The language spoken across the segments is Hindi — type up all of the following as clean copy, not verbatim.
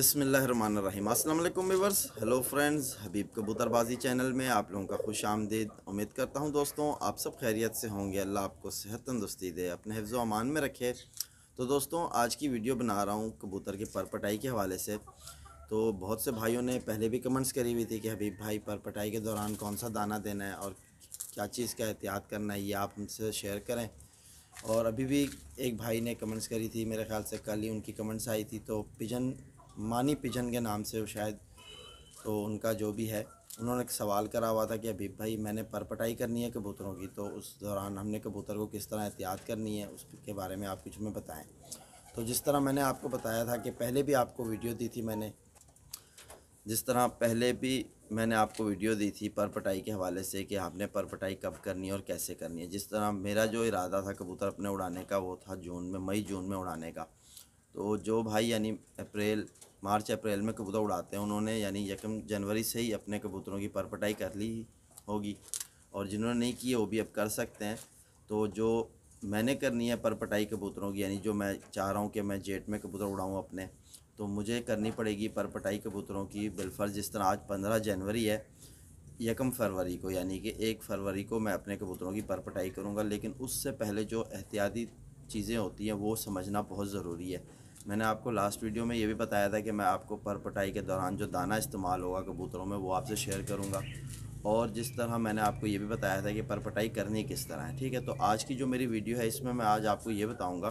बिस्मिल्लाहिर्रहमानिर्रहीम। अस्सलाम वालेकुम व्यूअर्स, हेलो फ्रेंड्स, हबीब कबूतरबाजी चैनल में आप लोगों का खुश आमदीद। उम्मीद करता हूं दोस्तों आप सब खैरियत से होंगे। अल्लाह आपको सेहत तंदुरुस्ती दे, अपने हिफ्ज़ व अमान में रखे। तो दोस्तों आज की वीडियो बना रहा हूं कबूतर की परपटाई के हवाले से। तो बहुत से भाइयों ने पहले भी कमेंट्स करी हुई थी कि हबीब भाई परपटाई के दौरान कौन सा दाना देना है और क्या चीज़ का एहतियात करना है, ये आप हमसे शेयर करें। और अभी भी एक भाई ने कमेंट्स करी थी, मेरे ख्याल से कल ही उनकी कमेंट्स आई थी। तो पिजन मानी पिजन के नाम से शायद, तो उनका जो भी है, उन्होंने एक सवाल करा हुआ था कि हबीब भाई मैंने परपटाई करनी है कबूतरों की, तो उस दौरान हमने कबूतर को किस तरह एहतियात करनी है उसके बारे में आप कुछ हमें बताएं। तो जिस तरह मैंने आपको बताया था कि पहले भी आपको वीडियो दी थी मैंने, जिस तरह पहले भी मैंने आपको वीडियो दी थी परपटाई के हवाले से कि आपने परपटाई कब करनी है और कैसे करनी है। जिस तरह मेरा जो इरादा था कबूतर अपने उड़ाने का वो था मई जून में उड़ाने का। तो जो भाई यानी मार्च अप्रैल में कबूतर उड़ाते हैं उन्होंने यानी 1 जनवरी से ही अपने कबूतरों की परपटाई कर ली होगी, और जिन्होंने नहीं की है वो भी अब कर सकते हैं। तो जो मैंने करनी है परपटाई कबूतरों की, यानी जो मैं चाह रहा हूँ कि मैं जेट में कबूतर उड़ाऊँ अपने, तो मुझे करनी पड़ेगी परपटाई कबूतरों की बिलफर्ज। जिस तरह आज 15 जनवरी है, 1 फरवरी को यानी कि 1 फरवरी को मैं अपने कबूतरों की परपटाई करूँगा। लेकिन उससे पहले जो एहतियाती चीज़ें होती हैं वो समझना बहुत ज़रूरी है। मैंने आपको लास्ट वीडियो में ये भी बताया था कि मैं आपको परपटाई के दौरान जो दाना इस्तेमाल होगा कबूतरों में वो आपसे शेयर करूँगा। और जिस तरह मैंने आपको ये भी बताया था कि परपटाई करनी किस तरह है, ठीक है। तो आज की जो मेरी वीडियो है इसमें मैं आज आपको ये बताऊँगा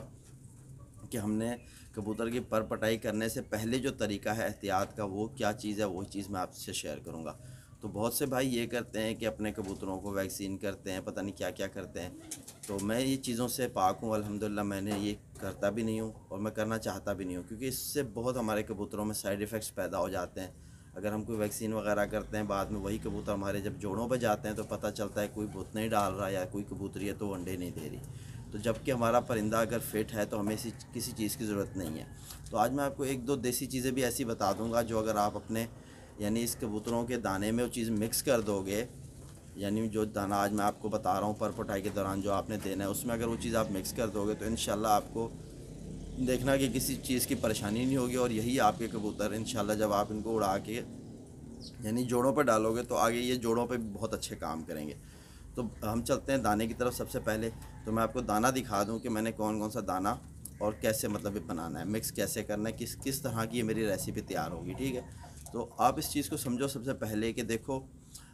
कि हमने कबूतर की परपटाई करने से पहले जो तरीका है एहतियात का वो क्या चीज़ है, वो चीज़ मैं आपसे शेयर करूँगा। तो बहुत से भाई ये करते हैं कि अपने कबूतरों को वैक्सीन करते हैं, पता नहीं क्या क्या करते हैं। तो मैं ये चीज़ों से पाक हूँ अल्हम्दुलिल्लाह, मैंने ये करता भी नहीं हूँ और मैं करना चाहता भी नहीं हूँ, क्योंकि इससे बहुत हमारे कबूतरों में साइड इफ़ेक्ट्स पैदा हो जाते हैं। अगर हम कोई वैक्सीन वगैरह करते हैं, बाद में वही कबूतर हमारे जब जोड़ों पर जाते हैं तो पता चलता है कोई भूत नहीं डाल रहा या कोई कबूतरी है तो अंडे नहीं दे रही। तो जबकि हमारा परिंदा अगर फिट है तो हमें किसी चीज़ की ज़रूरत नहीं है। तो आज मैं आपको 1-2 देसी चीज़ें भी ऐसी बता दूंगा जो अगर आप अपने यानी इस कबूतरों के दाने में वो चीज़ मिक्स कर दोगे, यानी जो दाना आज मैं आपको बता रहा हूँ परपटाई के दौरान जो आपने देना है उसमें अगर वो चीज़ आप मिक्स कर दोगे तो इंशाल्लाह आपको देखना कि किसी चीज़ की परेशानी नहीं होगी। और यही आपके कबूतर इंशाल्लाह जब आप इनको उड़ा के यानी जोड़ों पर डालोगे तो आगे ये जोड़ों पे भी बहुत अच्छे काम करेंगे। तो हम चलते हैं दाने की तरफ। सबसे पहले तो मैं आपको दाना दिखा दूं कि मैंने कौन कौन सा दाना और कैसे मतलब ये बनाना है, मिक्स कैसे करना है, किस किस तरह की ये मेरी रेसिपी तैयार होगी, ठीक है। तो आप इस चीज़ को समझो सबसे पहले कि देखो,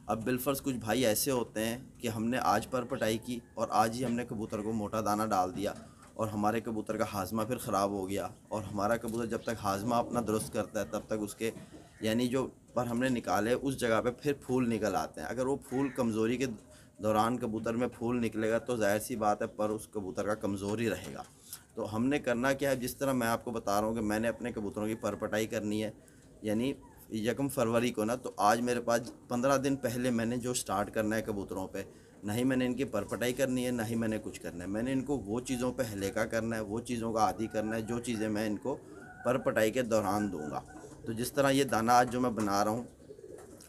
अब बिलफर्स कुछ भाई ऐसे होते हैं कि हमने आज परपटाई की और आज ही हमने कबूतर को मोटा दाना डाल दिया और हमारे कबूतर का हाजमा फिर ख़राब हो गया। और हमारा कबूतर जब तक हाजमा अपना दुरुस्त करता है तब तक उसके यानी जो पर हमने निकाले उस जगह पे फिर फूल निकल आते हैं। अगर वो फूल कमज़ोरी के दौरान कबूतर में फूल निकलेगा तो जाहिर सी बात है पर उस कबूतर का कमज़ोर ही रहेगा। तो हमने करना क्या है, जिस तरह मैं आपको बता रहा हूँ कि मैंने अपने कबूतरों की परपटाई करनी है यानी 1 फरवरी को ना, तो आज मेरे पास 15 दिन पहले मैंने जो स्टार्ट करना है कबूतरों पे, ना ही मैंने इनकी परपटाई करनी है ना ही मैंने कुछ करना है। मैंने इनको वो चीज़ों पे हलेका करना है, वो चीज़ों का आदी करना है जो चीज़ें मैं इनको परपटाई के दौरान दूंगा। तो जिस तरह ये दाना आज जो मैं बना रहा हूँ,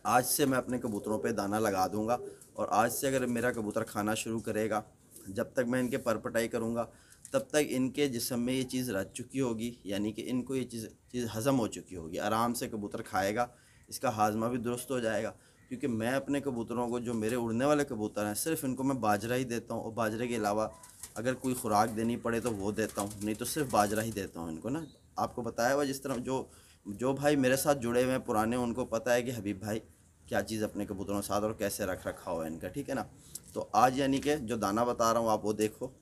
आज से मैं अपने कबूतरों पे दाना लगा दूंगा। और आज से अगर मेरा कबूतर खाना शुरू करेगा, जब तक मैं इनके परपटाई करूँगा तब तक इनके जिस्म में ये चीज़ रच चुकी होगी, यानी कि इनको ये चीज़ हज़म हो चुकी होगी। आराम से कबूतर खाएगा, इसका हाजमा भी दुरुस्त हो जाएगा। क्योंकि मैं अपने कबूतरों को, जो मेरे उड़ने वाले कबूतर हैं, सिर्फ़ इनको मैं बाजरा ही देता हूँ और बाजरे के अलावा अगर कोई खुराक देनी पड़े तो वो देता हूँ, नहीं तो सिर्फ बाजरा ही देता हूँ इनको ना। आपको बताया हुआ जिस तरह जो जो भाई मेरे साथ जुड़े हुए हैं पुराने, उनको पता है कि हबीब भाई क्या चीज़ अपने कबूतरों के साथ और कैसे रख रखा हुआ है इनका, ठीक है ना। तो आज यानी कि जो दाना बता रहा हूँ आप वो देखो।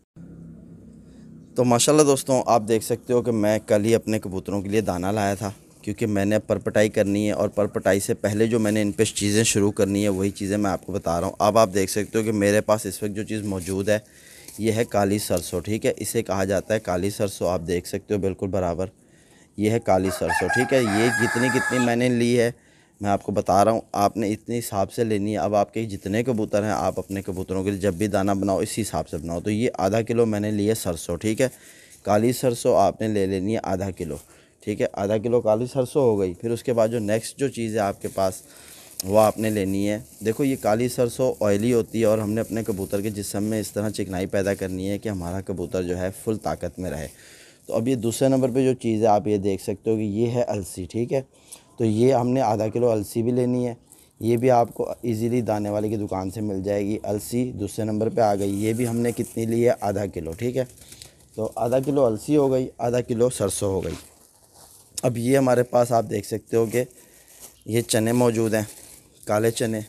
तो माशाल्लाह दोस्तों आप देख सकते हो कि मैं कल ही अपने कबूतरों के लिए दाना लाया था, क्योंकि मैंने परपटाई करनी है और परपटाई से पहले जो मैंने इन पे चीज़ें शुरू करनी है वही चीज़ें मैं आपको बता रहा हूँ। अब आप देख सकते हो कि मेरे पास इस वक्त जो चीज़ मौजूद है ये है काली सरसों, ठीक है। इसे कहा जाता है काली सरसों, आप देख सकते हो बिल्कुल बराबर ये है काली सरसों, ठीक है। ये जितनी कितनी मैंने ली है मैं आपको बता रहा हूँ, आपने इतने हिसाब से लेनी है। अब आपके जितने कबूतर हैं आप अपने कबूतरों के लिए जब भी दाना बनाओ इसी हिसाब से बनाओ। तो ये आधा किलो मैंने ली है सरसों, ठीक है। काली सरसों आपने ले लेनी है आधा किलो, ठीक है। आधा किलो काली सरसों हो गई। फिर उसके बाद जो नेक्स्ट जो चीज़ है आपके पास वो आपने लेनी है। देखो ये काली सरसों ऑयली होती है और हमने अपने कबूतर के जिस्म में इस तरह चिकनाई पैदा करनी है कि हमारा कबूतर जो है फुल ताकत में रहे। तो अब ये दूसरे नंबर पे जो चीज़ है आप ये देख सकते हो कि ये है अलसी, ठीक है। तो ये हमने आधा किलो अलसी भी लेनी है, ये भी आपको इजीली दाने वाले की दुकान से मिल जाएगी। अलसी दूसरे नंबर पे आ गई, ये भी हमने कितनी ली है, आधा किलो, ठीक है। तो आधा किलो अलसी हो गई, आधा किलो सरसों हो गई। अब ये हमारे पास आप देख सकते हो कि ये चने मौजूद हैं, काले चने,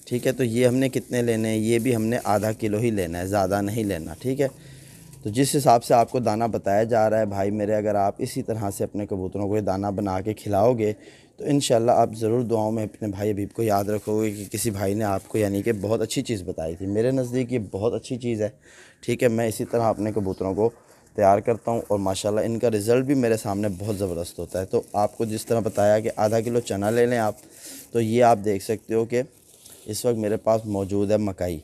ठीक है। तो ये हमने कितने लेने हैं, ये भी हमने आधा किलो ही लेना है, ज़्यादा नहीं लेना, ठीक है। तो जिस हिसाब से आपको दाना बताया जा रहा है भाई मेरे, अगर आप इसी तरह से अपने कबूतरों को ये दाना बना के खिलाओगे तो इंशाल्लाह आप ज़रूर दुआओं में अपने भाई हबीब को याद रखोगे कि किसी भाई ने आपको यानी कि बहुत अच्छी चीज़ बताई थी। मेरे नज़दीक ये बहुत अच्छी चीज़ है, ठीक है। मैं इसी तरह अपने कबूतरों को तैयार करता हूँ और माशाल्लाह इनका रिज़ल्ट भी मेरे सामने बहुत ज़बरदस्त होता है। तो आपको जिस तरह बताया कि आधा किलो चना ले लें आप, तो ये आप देख सकते हो कि इस वक्त मेरे पास मौजूद है मकई,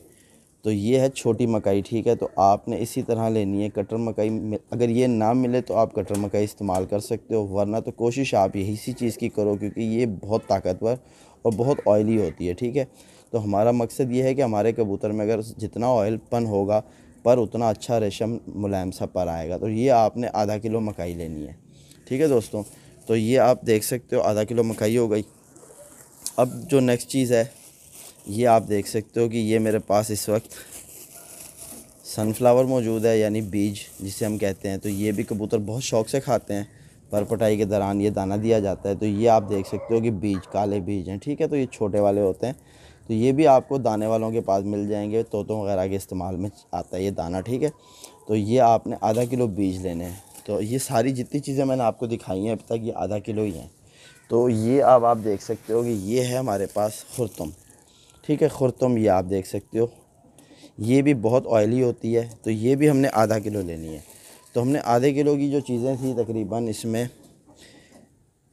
तो ये है छोटी मकई, ठीक है। तो आपने इसी तरह लेनी है कटर मकई, अगर ये ना मिले तो आप कटर मकई इस्तेमाल कर सकते हो, वरना तो कोशिश आप यही सी चीज़ की करो क्योंकि ये बहुत ताकतवर और बहुत ऑयली होती है, ठीक है। तो हमारा मकसद ये है कि हमारे कबूतर में अगर जितना ऑयलपन होगा पर उतना अच्छा रेशम मुलायम सा पर आएगा। तो ये आपने आधा किलो मकई लेनी है, ठीक है दोस्तों। तो ये आप देख सकते हो आधा किलो मकई हो गई। अब जो नेक्स्ट चीज़ है ये आप देख सकते हो कि ये मेरे पास इस वक्त सनफ्लावर मौजूद है, यानी बीज जिसे हम कहते हैं। तो ये भी कबूतर बहुत शौक़ से खाते हैं, पर पटाई के दौरान ये दाना दिया जाता है। तो ये आप देख सकते हो कि बीज काले बीज हैं, ठीक है। तो ये छोटे वाले होते हैं, तो ये भी आपको दाने वालों के पास मिल जाएंगे, तोतों वगैरह के इस्तेमाल में आता है ये दाना, ठीक है। तो ये आपने आधा किलो बीज लेने हैं। तो ये सारी जितनी चीज़ें मैंने आपको दिखाई हैं अभी तक, ये आधा किलो ही हैं। तो ये अब आप देख सकते हो कि ये है हमारे पास खुरतुम, ठीक है। खुरतुम ये आप देख सकते हो, ये भी बहुत ऑयली होती है, तो ये भी हमने आधा किलो लेनी है। तो हमने आधे किलो की जो चीज़ें थी तकरीबन इसमें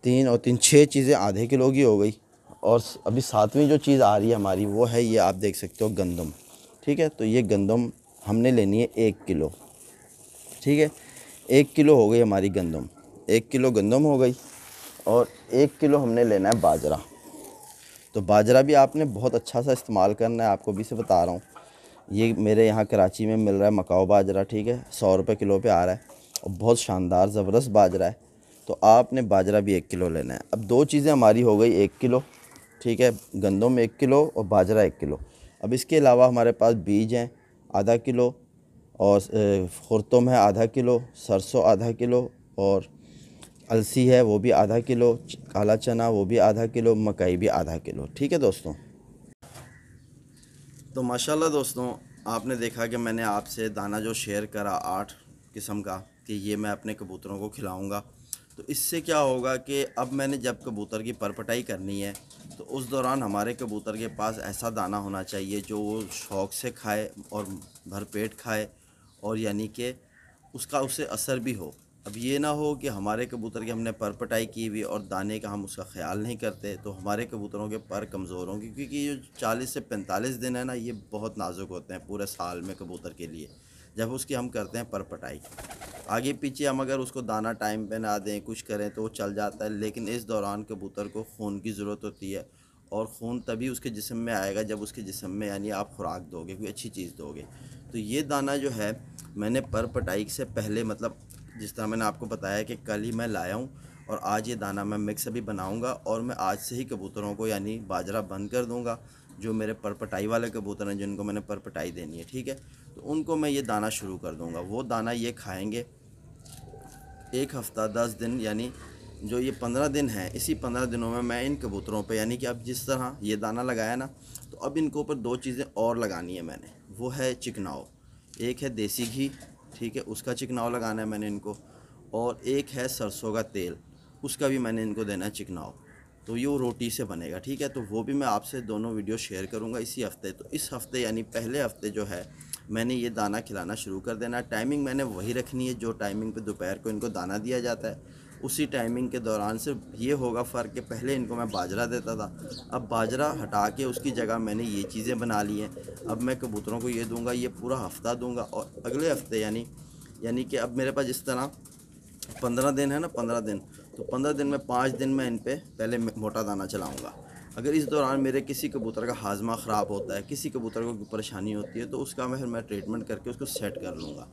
3 और 3 6 चीज़ें आधे किलो की हो गई। और अभी 7वीं जो चीज़ आ रही है हमारी वो है ये आप देख सकते हो गंदम, ठीक है। तो ये गंदम हमने लेनी है 1 किलो, ठीक है। 1 किलो हो गई हमारी गंदम, 1 किलो गंदम हो गई। और 1 किलो हमने लेना है बाजरा। तो बाजरा भी आपने बहुत अच्छा सा इस्तेमाल करना है, आपको भी से बता रहा हूँ। ये मेरे यहाँ कराची में मिल रहा है मकाओ बाजरा, ठीक है, 100 रुपये किलो पे आ रहा है और बहुत शानदार ज़बरदस्त बाजरा है। तो आपने बाजरा भी 1 किलो लेना है। अब 2 चीज़ें हमारी हो गई 1 किलो, ठीक है, गंदम 1 किलो और बाजरा 1 किलो। अब इसके अलावा हमारे पास बीज हैं आधा किलो और खुरतुम है आधा किलो, सरसों आधा किलो और अलसी है वो भी आधा किलो, काला चना वो भी आधा किलो, मकई भी आधा किलो, ठीक है दोस्तों। तो माशाल्लाह दोस्तों आपने देखा कि मैंने आपसे दाना जो शेयर करा 8 किस्म का, कि ये मैं अपने कबूतरों को खिलाऊंगा। तो इससे क्या होगा कि अब मैंने जब कबूतर की परपटाई करनी है तो उस दौरान हमारे कबूतर के पास ऐसा दाना होना चाहिए जो वो शौक़ से खाए और भरपेट खाए, और यानी कि उसका उससे असर भी हो। अब ये ना हो कि हमारे कबूतर की हमने परपटाई की हुई और दाने का हम उसका ख्याल नहीं करते तो हमारे कबूतरों के पर कमज़ोर होंगे, क्योंकि ये 40 से 45 दिन है ना, ये बहुत नाजुक होते हैं पूरे साल में कबूतर के लिए। जब उसकी हम करते हैं परपटाई, आगे पीछे हम अगर उसको दाना टाइम पे ना दें, कुछ करें तो वो चल जाता है, लेकिन इस दौरान कबूतर को खून की ज़रूरत होती है। और खून तभी उसके जिस्म में आएगा जब उसके जिस्म में यानी आप खुराक दोगे, कोई अच्छी चीज़ दोगे। तो ये दाना जो है मैंने परपटाई से पहले, मतलब जिस तरह मैंने आपको बताया कि कल ही मैं लाया हूँ और आज ये दाना मैं मिक्स अभी बनाऊँगा और मैं आज से ही कबूतरों को यानी बाजरा बंद कर दूँगा। जो मेरे परपटाई वाले कबूतर हैं जिनको मैंने परपटाई देनी है, ठीक है, तो उनको मैं ये दाना शुरू कर दूँगा। वो दाना ये खाएँगे 1 हफ़्ता 10 दिन, यानी जो ये 15 दिन हैं, इसी 15 दिनों में मैं इन कबूतरों पे यानी कि अब जिस तरह ये दाना लगाया ना, तो अब इनके ऊपर 2 चीज़ें और लगानी है मैंने। वो है चिकनाव, एक है देसी घी, ठीक है, उसका चिकनाव लगाना है मैंने इनको, और एक है सरसों का तेल, उसका भी मैंने इनको देना है चिकनाव। तो ये वो रोटी से बनेगा, ठीक है। तो वो भी मैं आपसे दोनों वीडियो शेयर करूँगा इसी हफ़्ते। तो इस हफ़्ते यानी पहले हफ़्ते जो है मैंने ये दाना खिलाना शुरू कर देना। टाइमिंग मैंने वही रखनी है जो टाइमिंग पे दोपहर को इनको दाना दिया जाता है, उसी टाइमिंग के दौरान। सिर्फ ये होगा फ़र्क कि पहले इनको मैं बाजरा देता था, अब बाजरा हटा के उसकी जगह मैंने ये चीज़ें बना ली हैं। अब मैं कबूतरों को ये दूंगा, ये पूरा हफ़्ता दूंगा, और अगले हफ़्ते यानी कि अब मेरे पास जिस तरह 15 दिन है ना, 15 दिन, तो 15 दिन में 5 दिन मैं इन पर पहले मोटा दाना चलाऊँगा, अगर इस दौरान मेरे किसी कबूतर का हाजमा ख़राब होता है, किसी कबूतर को कोई परेशानी होती है, तो उसका मैं ट्रीटमेंट करके उसको सेट कर लूँगा।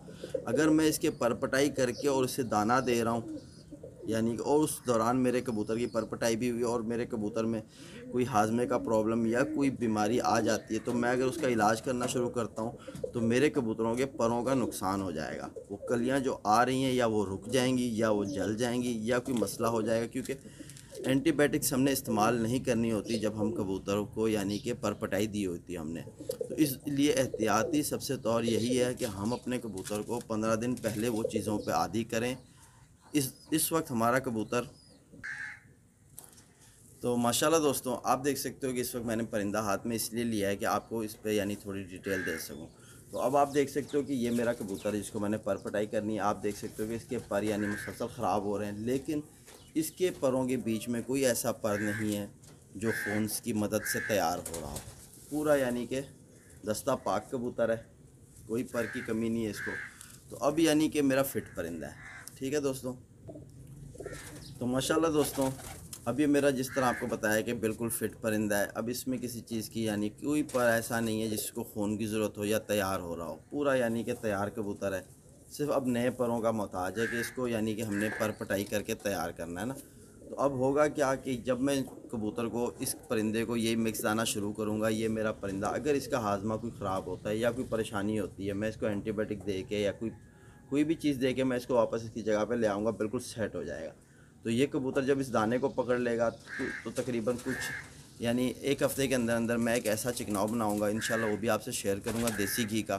अगर मैं इसके परपटाई करके और इसे दाना दे रहा हूँ, यानी कि और उस दौरान मेरे कबूतर की परपटाई भी हुई और मेरे कबूतर में कोई हाजमे का प्रॉब्लम या कोई बीमारी आ जाती है, तो मैं अगर उसका इलाज करना शुरू करता हूँ तो मेरे कबूतरों के परों का नुकसान हो जाएगा। वो कलियाँ जो आ रही हैं या वो रुक जाएंगी या वो जल जाएंगी या कोई मसला हो जाएगा, क्योंकि एंटीबायोटिक्स हमने इस्तेमाल नहीं करनी होती जब हम कबूतरों को यानी कि परपटाई दी होती है हमने। तो इसलिए एहतियाती सबसे तौर यही है कि हम अपने कबूतर को 15 दिन पहले वो चीज़ों पे आदी करें। इस वक्त हमारा कबूतर तो माशाल्लाह दोस्तों आप देख सकते हो कि इस वक्त मैंने परिंदा हाथ में इसलिए लिया है कि आपको इस पे यानी थोड़ी डिटेल दे सकूं। तो अब आप देख सकते हो कि ये मेरा कबूतर है जिसको मैंने परपटाई करनी है। आप देख सकते हो कि इसके पर यानी मुसलसल ख़राब हो रहे हैं, लेकिन इसके परों के बीच में कोई ऐसा पर नहीं है जो खून की मदद से तैयार हो रहा हो। पूरा यानी कि दस्ता पाक कबूतर है, कोई पर की कमी नहीं है इसको। तो अब यानी कि मेरा फिट परिंदा है। ठीक है दोस्तों, तो माशाल्लाह दोस्तों अब ये मेरा जिस तरह आपको बताया कि बिल्कुल फिट परिंदा है। अब इसमें किसी चीज़ की यानी कोई पर ऐसा नहीं है जिसको खून की ज़रूरत हो या तैयार हो रहा हो। पूरा यानी कि तैयार कबूतर है। सिर्फ अब नए परों का मोहताज है कि इसको यानी कि हमने पर पटाई करके तैयार करना है ना। तो अब होगा क्या कि जब मैं कबूतर को इस परिंदे को ये मिक्स दाना शुरू करूँगा, ये मेरा परिंदा अगर इसका हाजमा कोई ख़राब होता है या कोई परेशानी होती है, मैं इसको एंटीबायोटिक दे के या कोई भी चीज़ दे के मैं इसको वापस इसकी जगह पे ले आऊँगा, बिल्कुल सेट हो जाएगा। तो ये कबूतर जब इस दाने को पकड़ लेगा तो तकरीबन कुछ यानी एक हफ़्ते के अंदर अंदर मैं एक ऐसा चिकनाव बनाऊँगा, इंशाल्लाह वो भी आपसे शेयर करूँगा देसी घी का।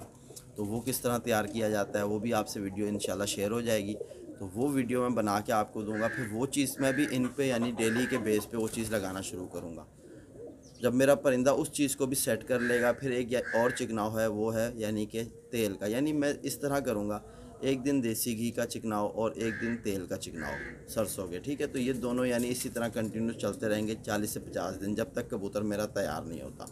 तो वो किस तरह तैयार किया जाता है वो भी आपसे वीडियो इंशाल्लाह शेयर हो जाएगी। तो वो वीडियो मैं बना के आपको दूंगा। फिर वो चीज़ मैं भी इन पे यानी डेली के बेस पे वो चीज़ लगाना शुरू करूँगा। जब मेरा परिंदा उस चीज़ को भी सेट कर लेगा, फिर एक और चिकनाव है वो है यानी कि तेल का। यानी मैं इस तरह करूँगा, एक दिन देसी घी का चिकनाव और एक दिन तेल का चिकनाव सरसों के। ठीक है, तो ये दोनों यानी इसी तरह कंटिन्यू चलते रहेंगे 40 से 50 दिन, जब तक कबूतर मेरा तैयार नहीं होता।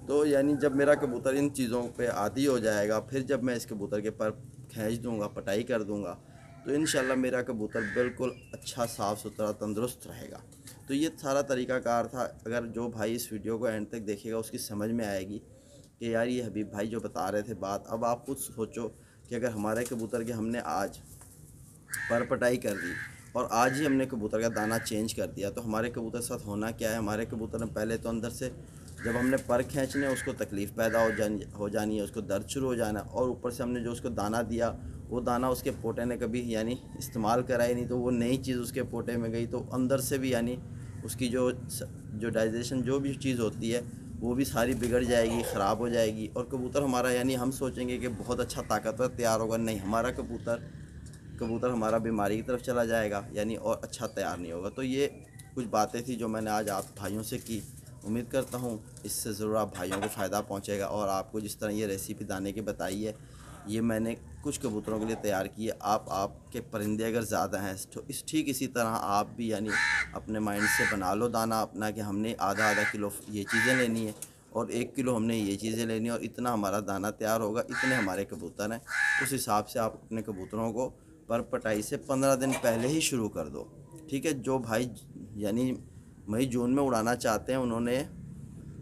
तो यानी जब मेरा कबूतर इन चीज़ों पे आदी हो जाएगा, फिर जब मैं इस कबूतर के पर खींच दूँगा, पटाई कर दूँगा, तो इंशाल्लाह मेरा कबूतर बिल्कुल अच्छा साफ़ सुथरा तंदुरुस्त रहेगा। तो ये सारा तरीक़ाकार था। अगर जो भाई इस वीडियो को एंड तक देखेगा उसकी समझ में आएगी कि यार ये हबीब भाई जो बता रहे थे बात। अब आप खुद सोचो कि अगर हमारे कबूतर के हमने आज पर पटाई कर दी और आज ही हमने कबूतर का दाना चेंज कर दिया, तो हमारे कबूतर के साथ होना क्या है। हमारे कबूतर में पहले तो अंदर से जब हमने पर खींचने उसको तकलीफ़ पैदा हो जानी है, उसको दर्द शुरू हो जाना, और ऊपर से हमने जो उसको दाना दिया वो दाना उसके पोटे ने कभी यानी इस्तेमाल करा ही नहीं, तो वो नई चीज़ उसके पोटे में गई, तो अंदर से भी यानी उसकी जो डाइजेशन जो भी चीज़ होती है वो भी सारी बिगड़ जाएगी, ख़राब हो जाएगी। और कबूतर हमारा यानी हम सोचेंगे कि बहुत अच्छा ताकतवर तैयार होगा, नहीं, हमारा कबूतर हमारा बीमारी की तरफ चला जाएगा यानी और अच्छा तैयार नहीं होगा। तो ये कुछ बातें थी जो मैंने आज आप भाइयों से की। उम्मीद करता हूँ इससे ज़रूर आप भाइयों को फ़ायदा पहुँचेगा। और आपको जिस तरह ये रेसिपी दाने की बताई है, ये मैंने कुछ कबूतरों के लिए तैयार की है। आपके परिंदे अगर ज़्यादा हैं तो ठीक इसी तरह आप भी यानी अपने माइंड से बना लो दाना अपना कि हमने आधा किलो ये चीज़ें लेनी है और 1 किलो हमने ये चीज़ें लेनी है और इतना हमारा दाना तैयार होगा, इतने हमारे कबूतर हैं। उस हिसाब से आप अपने कबूतरों को पर पटाई से 15 दिन पहले ही शुरू कर दो। ठीक है, जो भाई यानी मई जून में उड़ाना चाहते हैं उन्होंने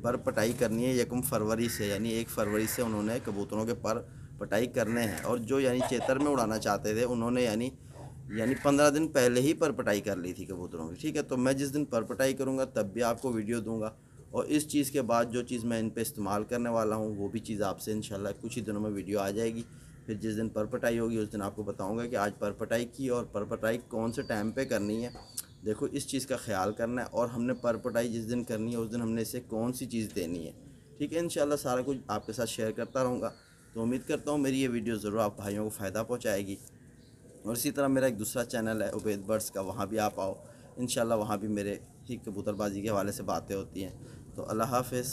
पर पटाई करनी है 1 फरवरी से, यानी 1 फरवरी से उन्होंने कबूतरों के पर पटाई करने हैं। और जो यानी चेतर में उड़ाना चाहते थे उन्होंने यानी 15 दिन पहले ही पर पटाई कर ली थी कबूतरों की। ठीक है, तो मैं जिस दिन पर पटाई करूँगा तब भी आपको वीडियो दूंगा, और इस चीज़ के बाद जो चीज़ मैं इन पे इस्तेमाल करने वाला हूँ वो भी चीज़ आपसे इंशाल्लाह कुछ ही दिनों में वीडियो आ जाएगी। फिर जिस दिन पर पटाई होगी उस दिन आपको बताऊँगा कि आज पर पटाई की और पर पटाई कौन से टाइम पर करनी है। देखो इस चीज़ का ख्याल करना है, और हमने पर पटाई जिस दिन करनी है उस दिन हमने इसे कौन सी चीज़ देनी है। ठीक है, इंशाल्लाह सारा कुछ आपके साथ शेयर करता रहूँगा। तो उम्मीद करता हूँ मेरी ये वीडियो ज़रूर आप भाइयों को फ़ायदा पहुँचाएगी। और इसी तरह मेरा एक दूसरा चैनल है उबैद बर्ड्स का, वहाँ भी आप आओ इंशाल्लाह, वहाँ भी मेरे ही कबूतरबाजी के हवाले से बातें होती हैं। तो अल्लाह हाफ़िज़।